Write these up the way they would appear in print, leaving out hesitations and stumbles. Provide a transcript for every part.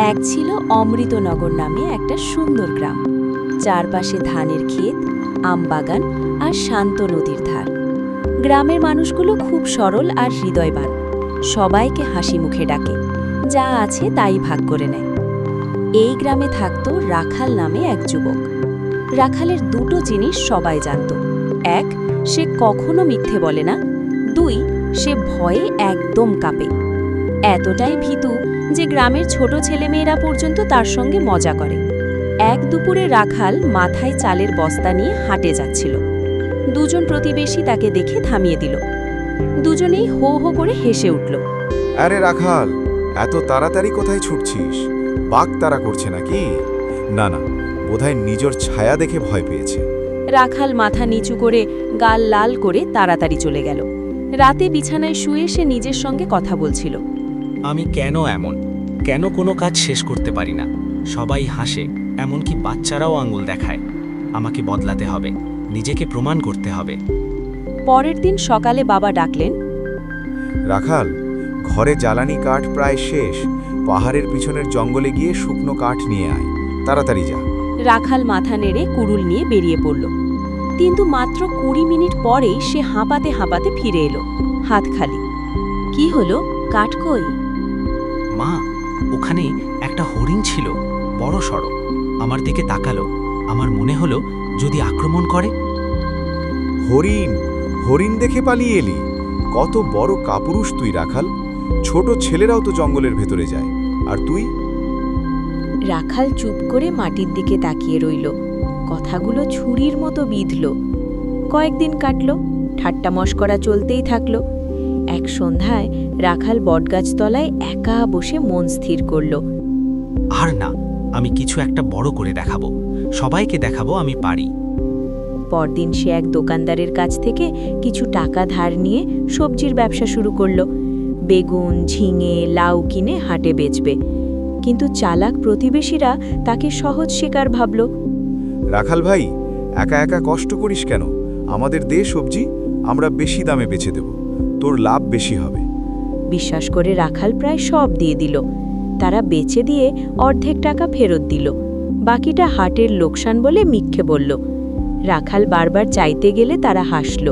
এক ছিল অমৃতনগর নামে একটা সুন্দর গ্রাম। চারপাশে ধানের ক্ষেত, আমবাগান আর শান্ত নদীর ধার। গ্রামের মানুষগুলো খুব সরল আর হৃদয়বান, সবাইকে হাসি মুখে ডাকে, যা আছে তাই ভাগ করে নেয়। এই গ্রামে থাকত রাখাল নামে এক যুবক। রাখালের দুটো জিনিস সবাই জানত: এক, সে কখনো মিথ্যে বলে না; দুই, সে ভয়ে একদম কাঁপে। এতটাই ভীতু যে গ্রামের ছোট ছেলেমেয়েরা পর্যন্ত তার সঙ্গে মজা করে। এক দুপুরে রাখাল মাথায় চালের বস্তা নিয়ে হাঁটে যাচ্ছিল। দুজন প্রতিবেশী তাকে দেখে থামিয়ে দিল। দুজনেই হো হো করে হেসে উঠল। আরে রাখাল, এত তাড়াতাড়ি কোথায় ছুটছিস? বাঘ তাড়া করছে নাকি? না না, বোধহয় নিজের ছায়া দেখে ভয় পেয়েছে। রাখাল মাথা নিচু করে গাল লাল করে তাড়াতাড়ি চলে গেল। রাতে বিছানায় শুয়ে সে নিজের সঙ্গে কথা বলছিল। আমি কেন কোনো কাজ শেষ করতে পারি না? সবাই হাসে, এমনকি বাচ্চারাও আঙুল দেখায়। আমাকে বদলাতে হবে, নিজেকে প্রমাণ করতে হবে। পরের দিন সকালে বাবা ডাকলেন। রাখাল, ঘরে জ্বালানি কাঠ প্রায় শেষ। পাহাড়ের পিছনের জঙ্গলে গিয়ে শুকনো কাঠ নিয়ে আয়, তাড়াতাড়ি যা। রাখাল মাথা নেড়ে কুড়ুল নিয়ে বেরিয়ে পড়ল। কিন্তু মাত্র 20 মিনিট পরেই সে হাঁপাতে হাঁপাতে ফিরে এলো, হাত খালি। কি হলো, কাঠ কই? মা, ওখানে একটা হরিণ ছিল, বড় সড়ো। আমার দিকে তাকালো। আমার মনে হলো যদি আক্রমণ করে। হরিণ? হরিণ দেখে পালিয়ে এলি? কত বড় কাপুরুষ তুই রাখাল! ছোট ছেলেরাও তো জঙ্গলের ভেতরে যায়, আর তুই? রাখাল চুপ করে মাটির দিকে তাকিয়ে রইল। কথাগুলো ছুরির মতো বিঁধল। কয়েকদিন কাটল, ঠাট্টা মশকরা চলতেই থাকল। এক সন্ধ্যায় রাখাল বটগাছতলায় একা বসে মন স্থির করল। আর না, আমি কিছু একটা বড় করে দেখাবো। সবাইকে দেখাবো আমি পারি। পরদিন সে এক দোকানদারের কাছ থেকে কিছু টাকা ধার নিয়ে সবজির ব্যবসা শুরু করল। বেগুন, ঝিঙে, লাউ কিনে হাটে বেচবে। কিন্তু চালাক প্রতিবেশীরা তাকে সহজ শিকার ভাবল। রাখাল ভাই, একা একা কষ্ট করিস কেন? আমাদের দে সবজি, আমরা বেশি দামে বেচে দেব, তোর লাভ বেশি হবে। বিশ্বাস করে রাখাল প্রায় সব দিয়ে দিল। তারা বেচে দিয়ে অর্ধেক টাকা ফেরত দিল, বাকিটা হাটের লোকসান বলে মিথ্যে বলল। রাখাল বারবার চাইতে গেলে তারা হাসল।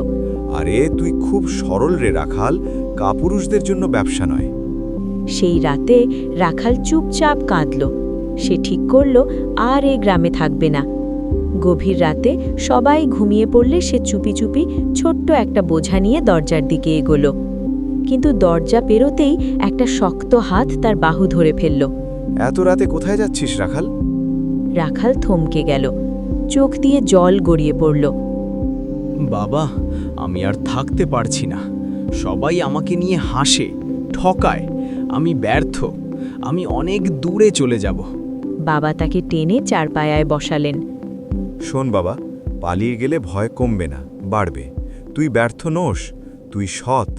আরে তুই খুব সরল রে রাখাল, কাপুরুষদের জন্য ব্যবসা নয়। সেই রাতে রাখাল চুপচাপ কাঁদল। সে ঠিক করল আর এ গ্রামে থাকবে না। গভীর রাতে সবাই ঘুমিয়ে পড়লে সে চুপি চুপি ছোট্ট একটা বোঝা নিয়ে দরজার দিকে এগোল। কিন্তু দরজা পেরোতেই একটা শক্ত হাত তার বাহু ধরে ফেলল। এত রাতে কোথায় যাচ্ছিস রাখাল? রাখাল থমকে গেল, চোখ দিয়ে জল গড়িয়ে পড়ল। বাবা, আমি আর থাকতে পারছি না। সবাই আমাকে নিয়ে হাসে, ঠকায়। আমি ব্যর্থ। আমি অনেক দূরে চলে যাব। বাবা তাকে টেনে চারপায়ায় বসালেন। শোন বাবা, পালিয়ে গেলে ভয় কমবে না, বাড়বে। তুই ব্যর্থ নোস, তুই সৎ।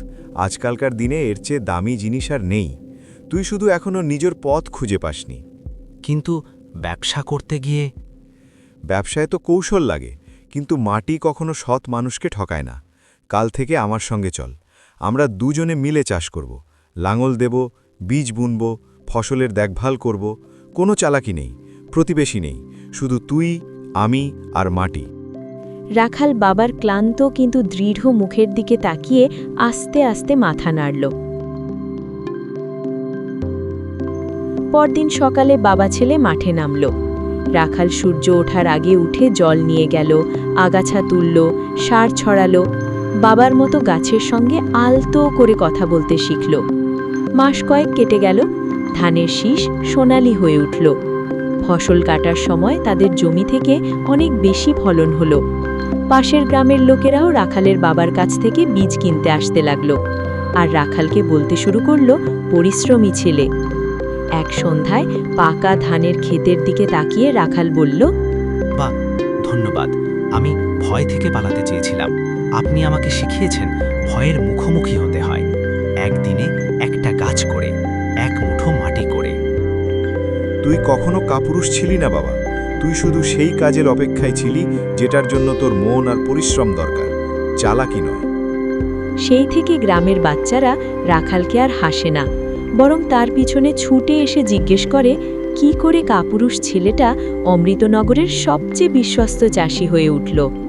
আজকালকার দিনে এর চেয়ে দামি জিনিস আর নেই। তুই শুধু এখনো নিজের পথ খুঁজে পাসনি। কিন্তু ব্যবসা করতে গিয়ে? ব্যবসায় তো কৌশল লাগে, কিন্তু মাটি কখনো সৎ মানুষকে ঠকায় না। কাল থেকে আমার সঙ্গে চল, আমরা দুজনে মিলে চাষ করব। লাঙল দেব, বীজ বুনব, ফসলের দেখভাল করব। কোনো চালাকি নেই, প্রতিবেশী নেই, শুধু তুই, আমি আর মাটি। রাখাল বাবার ক্লান্ত কিন্তু দৃঢ় মুখের দিকে তাকিয়ে আস্তে আস্তে মাথা নাড়ল। পরদিন সকালে বাবা ছেলে মাঠে নামল। রাখাল সূর্য ওঠার আগে উঠে জল নিয়ে গেল, আগাছা তুলল, সার ছড়ালো। বাবার মতো গাছের সঙ্গে আলতো করে কথা বলতে শিখল। মাস কয়েক কেটে গেল, ধানের শীষ সোনালি হয়ে উঠল। ফসল কাটার সময় তাদের জমি থেকে অনেক বেশি ফলন হলো। পাশের গ্রামের লোকেরাও রাখালের বাবার কাছ থেকে বীজ কিনতে আসতে লাগলো, আর রাখালকে বলতে শুরু করলো পরিশ্রমী ছেলে। এক সন্ধ্যায় পাকা ধানের ক্ষেতের দিকে তাকিয়ে রাখাল বলল, বাহ, ধন্যবাদ। আমি ভয় থেকে পালাতে চেয়েছিলাম। আপনি আমাকে শিখিয়েছেন ভয়ের মুখোমুখি হতে হয়, একদিনে একটা গাছ করে, এক মুঠো মাটি করে। তুই কখনো কাপুরুষ ছিলি না বাবা, তুই শুধু সেই কাজের অপেক্ষায় ছিলি যেটার জন্য তোর মন আর পরিশ্রম দরকার, চালাকি নয়। সেই থেকে গ্রামের বাচ্চারা রাখালকে আর হাসে না, বরং তার পিছনে ছুটে এসে জিজ্ঞেস করে কি করে কাপুরুষ ছেলেটা অমৃতনগরের সবচেয়ে বিশ্বস্ত চাষি হয়ে উঠল।